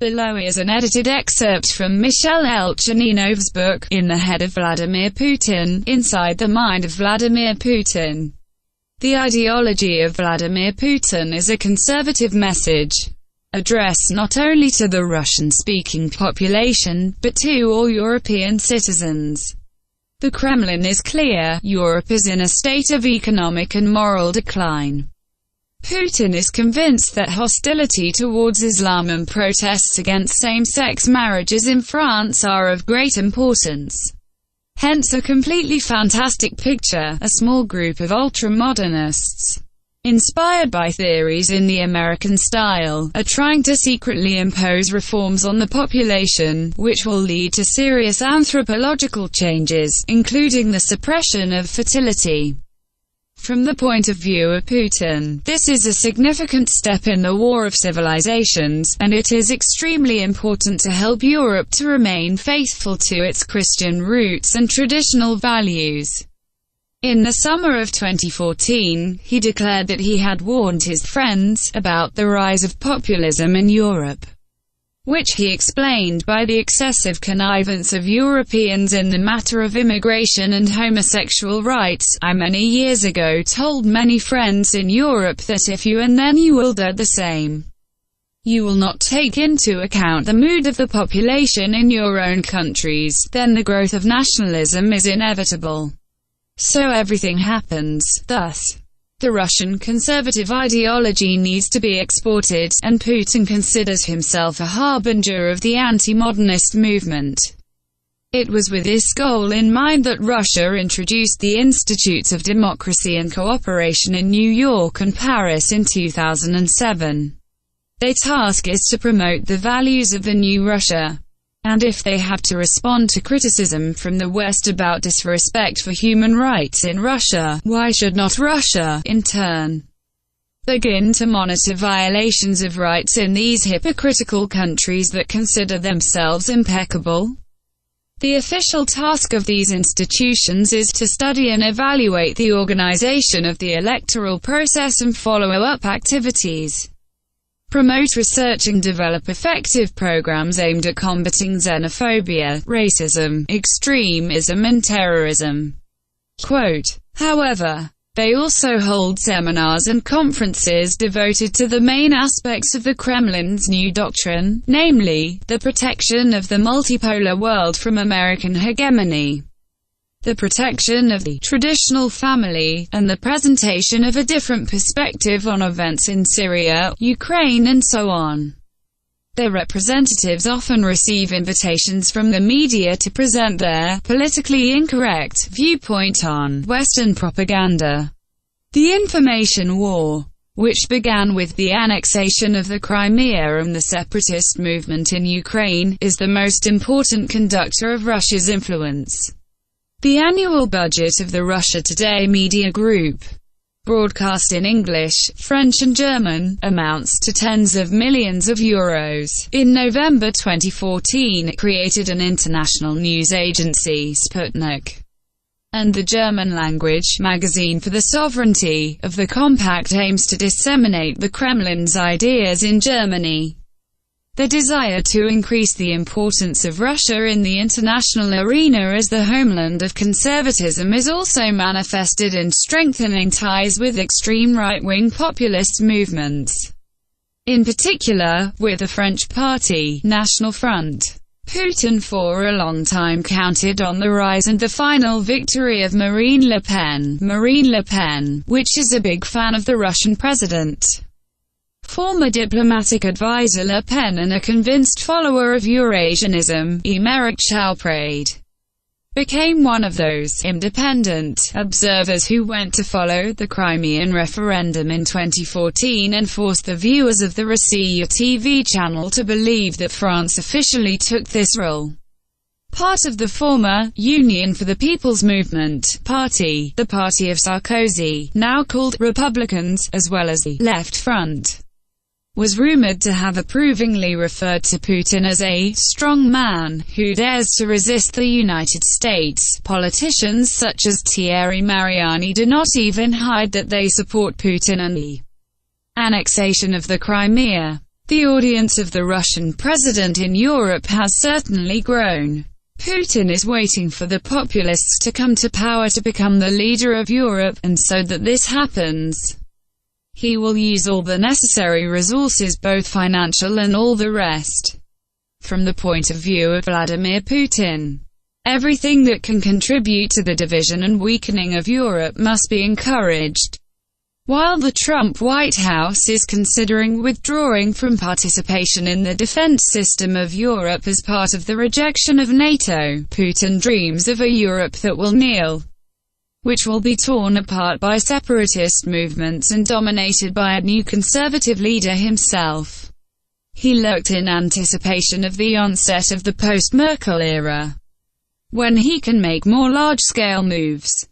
Below is an edited excerpt from Michel Elchaninov's book, In the Head of Vladimir Putin, Inside the Mind of Vladimir Putin. The ideology of Vladimir Putin is a conservative message, addressed not only to the Russian-speaking population, but to all European citizens. The Kremlin is clear: Europe is in a state of economic and moral decline. Putin is convinced that hostility towards Islam and protests against same-sex marriages in France are of great importance. Hence a completely fantastic picture, a small group of ultra-modernists, inspired by theories in the American style, are trying to secretly impose reforms on the population, which will lead to serious anthropological changes, including the suppression of fertility. From the point of view of Putin, this is a significant step in the war of civilizations, and it is extremely important to help Europe to remain faithful to its Christian roots and traditional values. In the summer of 2014, he declared that he had warned his friends about the rise of populism in Europe, which he explained by the excessive connivance of Europeans in the matter of immigration and homosexual rights. I many years ago told many friends in Europe that if you and then you will do the same, you will not take into account the mood of the population in your own countries, then the growth of nationalism is inevitable. So everything happens. Thus, the Russian conservative ideology needs to be exported, and Putin considers himself a harbinger of the anti-modernist movement. It was with this goal in mind that Russia introduced the Institutes of Democracy and Cooperation in New York and Paris in 2007. Their task is to promote the values of the new Russia. And if they have to respond to criticism from the West about disrespect for human rights in Russia, why should not Russia, in turn, begin to monitor violations of rights in these hypocritical countries that consider themselves impeccable? The official task of these institutions is to study and evaluate the organization of the electoral process and follow-up activities, promote research and develop effective programs aimed at combating xenophobia, racism, extremism and terrorism. Quote, however, they also hold seminars and conferences devoted to the main aspects of the Kremlin's new doctrine, namely, the protection of the multipolar world from American hegemony, the protection of the traditional family, and the presentation of a different perspective on events in Syria, Ukraine and so on. Their representatives often receive invitations from the media to present their politically incorrect viewpoint on Western propaganda. The information war, which began with the annexation of the Crimea and the separatist movement in Ukraine, is the most important conductor of Russia's influence. The annual budget of the Russia Today media group, broadcast in English, French and German, amounts to tens of millions of euros. In November 2014 it created an international news agency, Sputnik, and the German-language magazine for the sovereignty of the compact aims to disseminate the Kremlin's ideas in Germany. The desire to increase the importance of Russia in the international arena as the homeland of conservatism is also manifested in strengthening ties with extreme right-wing populist movements, in particular, with the French party, National Front. Putin for a long time counted on the rise and the final victory of Marine Le Pen, which is a big fan of the Russian president. Former diplomatic advisor Le Pen and a convinced follower of Eurasianism, Émeric Chalprade, became one of those independent observers who went to follow the Crimean referendum in 2014 and forced the viewers of the Russia TV channel to believe that France officially took this role. Part of the former Union for the People's Movement party, the party of Sarkozy, now called Republicans, as well as the Left Front, was rumored to have approvingly referred to Putin as a strong man who dares to resist the United States. Politicians such as Thierry Mariani do not even hide that they support Putin and the annexation of the Crimea. The audience of the Russian president in Europe has certainly grown. Putin is waiting for the populists to come to power to become the leader of Europe, and so that this happens, he will use all the necessary resources, both financial and all the rest. From the point of view of Vladimir Putin, everything that can contribute to the division and weakening of Europe must be encouraged. While the Trump White House is considering withdrawing from participation in the defense system of Europe as part of the rejection of NATO, Putin dreams of a Europe that will kneel, which will be torn apart by separatist movements and dominated by a new conservative leader himself. He looked in anticipation of the onset of the post-Merkel era, when he can make more large-scale moves.